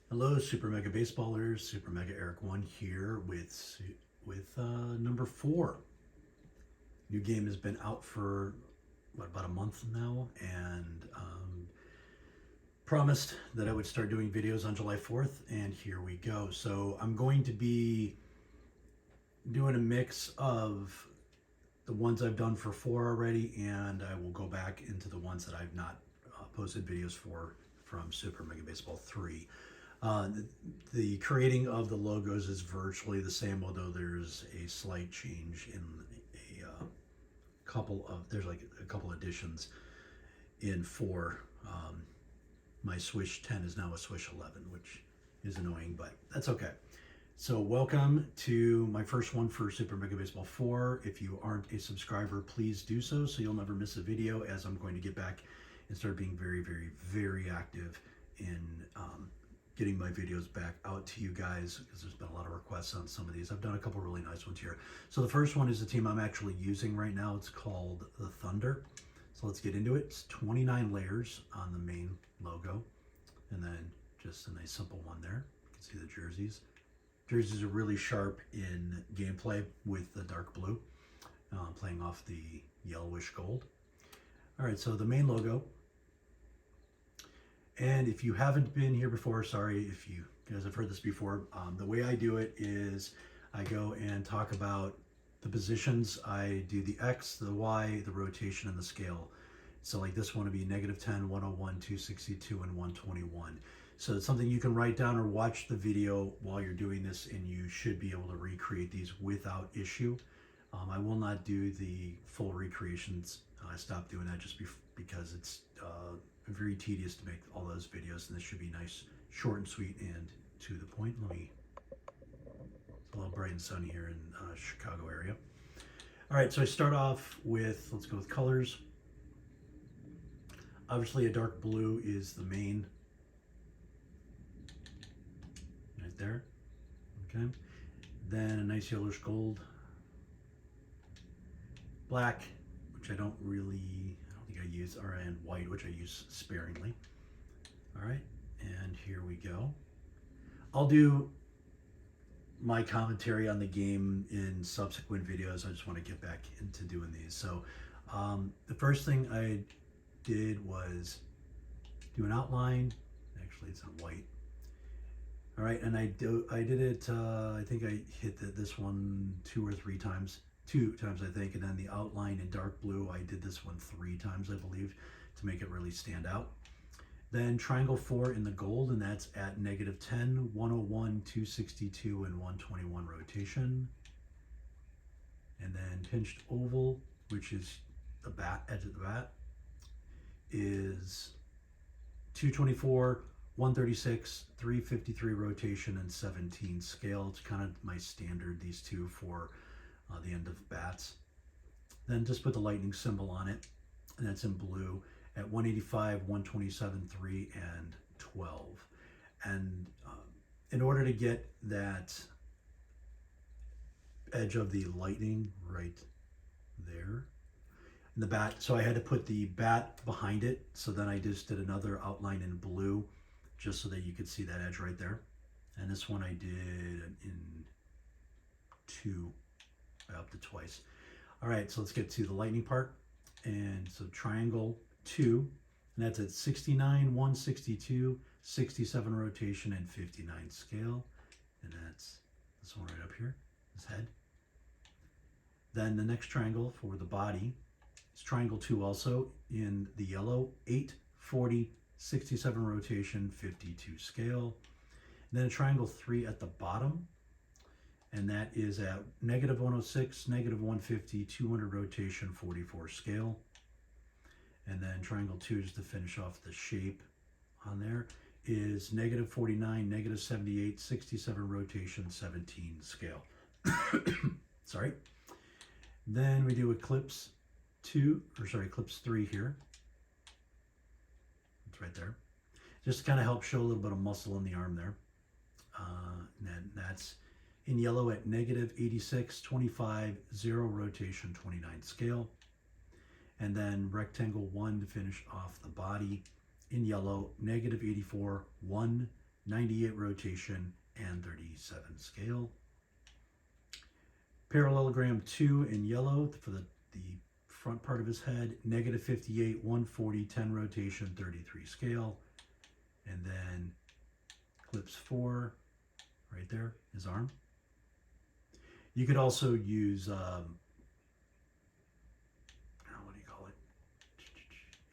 Hello, Super Mega Baseballers. Super Mega Eric One here with number 4. New game has been out for about a month now, and promised that I would start doing videos on July 4th, and here we go. So I'm going to be doing a mix of the ones I've done for 4 already, and I will go back into the ones that I've not posted videos for from Super Mega Baseball 3. Uh, the, the creating of the logos is virtually the same, although there's a slight change in there's like a couple additions in 4. My Swish 10 is now a Swish 11, which is annoying, but that's okay. So welcome to my first one for Super Mega Baseball 4. If you aren't a subscriber, please do so you'll never miss a video, as I'm going to get back and start being very, very, very active in getting my videos back out to you guys, because there's been a lot of requests on some of these. I've done a couple really nice ones here. So the first one is the team I'm actually using right now. It's called the Thunder. So let's get into it. It's 29 layers on the main logo, and then just a nice simple one there. You can see the jerseys. Jerseys are really sharp in gameplay with the dark blue, playing off the yellowish gold. All right, so the main logo. And if you haven't been here before, sorry if you guys have heard this before, the way I do it is I go and talk about the positions. I do the X, the Y, the rotation, and the scale. So like this one would be -10, 101, 262, and 121. So it's something you can write down or watch the video while you're doing this, and you should be able to recreate these without issue. I will not do the full recreations. I stopped doing that just because it's very tedious to make all those videos, and this should be nice, short and sweet, and to the point. It's a little bright and sunny here in Chicago area. All right, so I start off with, let's go with colors. Obviously a dark blue is the main, right there, okay. Then a nice yellowish gold. Black, which I don't think I use, and white, which I use sparingly. All right, and here we go. I'll do my commentary on the game in subsequent videos. I just want to get back into doing these. So the first thing I did was do an outline. Actually, it's on white. All right, and I did it, I think I hit this one 2 or 3 times. 2 times, I think, and then the outline in dark blue, I did this one 3 times, I believe, to make it really stand out. Then triangle 4 in the gold, and that's at -10, 101, 262, and 121 rotation. And then pinched oval, which is the edge of the bat, is 224, 136, 353 rotation, and 17 scale. It's kind of my standard, these two, for the end of bats. Then just put the lightning symbol on it, and that's in blue at 185, 127, 3, and 12. And in order to get that edge of the lightning right there in the bat, so I had to put the bat behind it. So then I just did another outline in blue, just so that you could see that edge right there. And this one I did in 2. I upped it twice. All right, so let's get to the lightning part. And so triangle 2, and that's at 69, 162, 67 rotation, and 59 scale. And that's this one right up here, this head. Then the next triangle for the body is triangle 2, also in the yellow, 8, 40, 67 rotation, 52 scale. And then a triangle 3 at the bottom, and that is at -106, -150, 200 rotation, 44 scale. And then triangle 2, just to finish off the shape on there, is -49, -78, 67 rotation, 17 scale. Sorry. Then we do eclipse 3 here. It's right there. Just to kind of help show a little bit of muscle in the arm there. And then that's in yellow at -86, 25, 0 rotation, 29 scale. And then rectangle 1 to finish off the body in yellow, -84, 1, 98 rotation, and 37 scale. Parallelogram 2 in yellow for the front part of his head, negative 58, 140, 10 rotation, 33 scale. And then ellipse 4 right there, his arm. You could also use, what do you call it?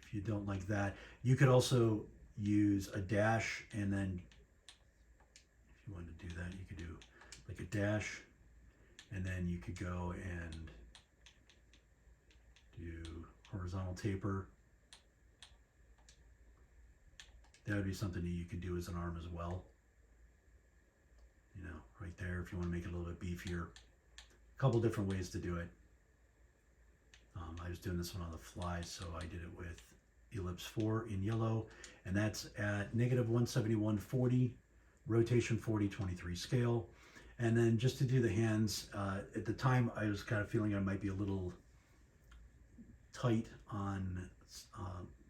If you don't like that, you could also use a dash, and then if you wanted to do that, you could do like a dash, and then you could go and do horizontal taper. That would be something that you could do as an arm as well. You know, right there, if you want to make it a little bit beefier. A couple different ways to do it. I was doing this one on the fly, so I did it with ellipse 4 in yellow, and that's at negative 171, 40, rotation 40, 23 scale. And then just to do the hands, at the time I was kind of feeling I might be a little tight on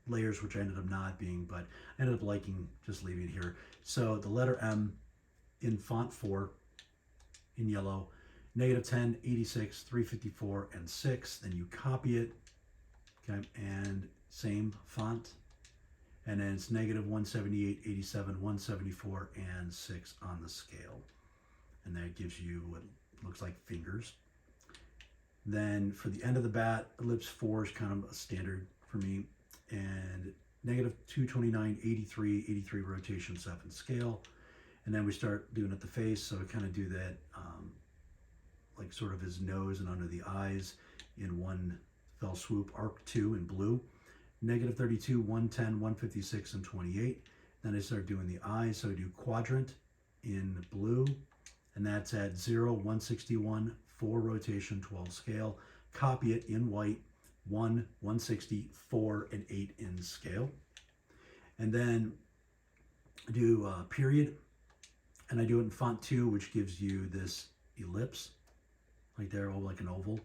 layers, which I ended up not being, but I ended up liking just leaving it here. So the letter M in font 4 in yellow, negative 10, 86, 354, and 6. Then you copy it, okay, and same font. And then it's negative 178, 87, 174, and 6 on the scale. And that gives you what looks like fingers. Then for the end of the bat, ellipse 4 is kind of a standard for me. And negative 229, 83, 83 rotation, 7 scale. And then we start doing at the face, so we kind of do that like sort of his nose and under the eyes in one fell swoop. Arc 2 in blue, negative 32, 110, 156, and 28. Then I start doing the eyes, so I do quadrant in blue, and that's at 0, 161, 4 rotation, 12 scale. Copy it in white, 1, 160, 4, and 8 in scale. And then do period, and I do it in font 2, which gives you this ellipse right there, like an oval.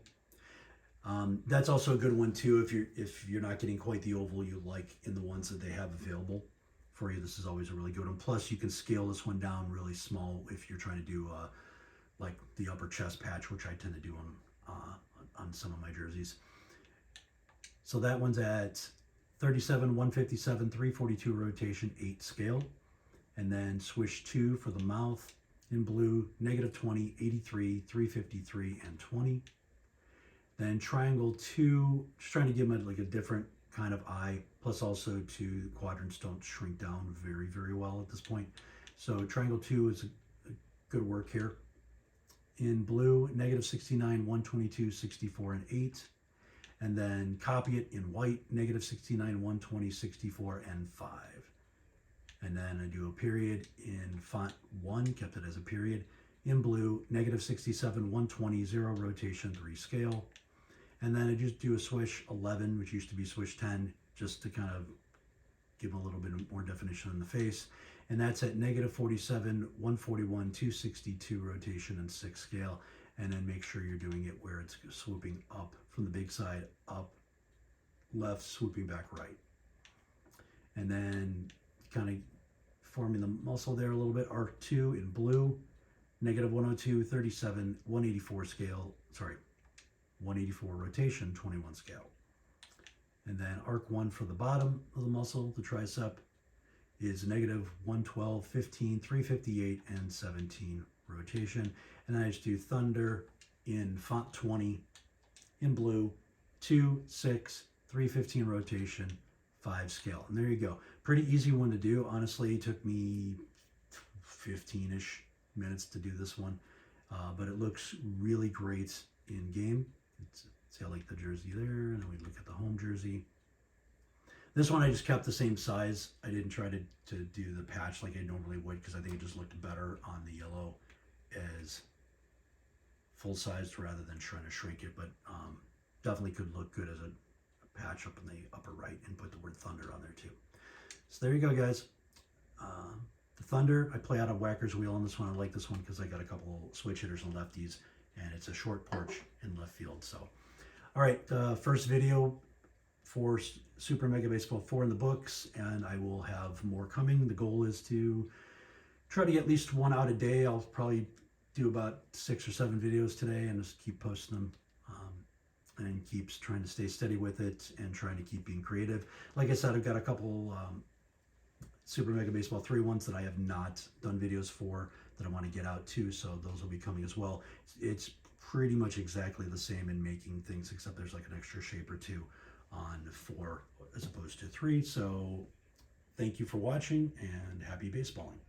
That's also a good one too if you're not getting quite the oval you like in the ones that they have available for you. This is always a really good one. Plus you can scale this one down really small if you're trying to do like the upper chest patch, which I tend to do on some of my jerseys. So that one's at 37, 157, 342 rotation, 8 scale. And then swish 2 for the mouth in blue, negative 20, 83, 353, and 20. Then triangle 2, just trying to give him like a different kind of eye, plus also the quadrants don't shrink down very, very well at this point. So triangle 2 is a good work here. In blue, negative 69, 122, 64, and 8. And then copy it in white, negative 69, 120, 64, and 5. And then I do a period in font 1, kept it as a period. In blue, negative 67, 120, 0 rotation, 3 scale. And then I just do a swish 11, which used to be swish 10, just to kind of give them a little bit more definition on the face. And that's at negative 47, 141, 262 rotation, and 6 scale. And then make sure you're doing it where it's swooping up from the big side, up, left, swooping back right. And then kind of forming the muscle there a little bit. Arc 2 in blue, negative 102, 37, 184 scale, 184 rotation, 21 scale. And then arc 1 for the bottom of the muscle, the tricep, is negative 112, 15, 358, and 17 rotation. And then I just do thunder in font 20 in blue, 2, 6, 315 rotation, 5 scale. And there you go. Pretty easy one to do. Honestly, it took me 15-ish minutes to do this one, but it looks really great in game. See, I like the jersey there, and then we look at the home jersey. This one I just kept the same size. I didn't try to do the patch like I normally would because I think it just looked better on the yellow as full-sized rather than trying to shrink it, but definitely could look good as a patch up in the upper right and put the word Thunder on there too. So there you go, guys. The Thunder, I play out of Whacker's wheel on this one. I like this one because I got a couple switch hitters and lefties, and it's a short porch in left field. So, all right, first video for Super Mega Baseball 4 in the books, and I will have more coming. The goal is to try to get at least one out a day. I'll probably do about 6 or 7 videos today and just keep posting them. And keeps trying to stay steady with it and trying to keep being creative. Like I said, I've got a couple Super Mega Baseball 3 ones that I have not done videos for that I want to get out too, so those will be coming as well. It's pretty much exactly the same in making things, except there's like an extra shape or two on 4 as opposed to 3. So thank you for watching and happy baseballing.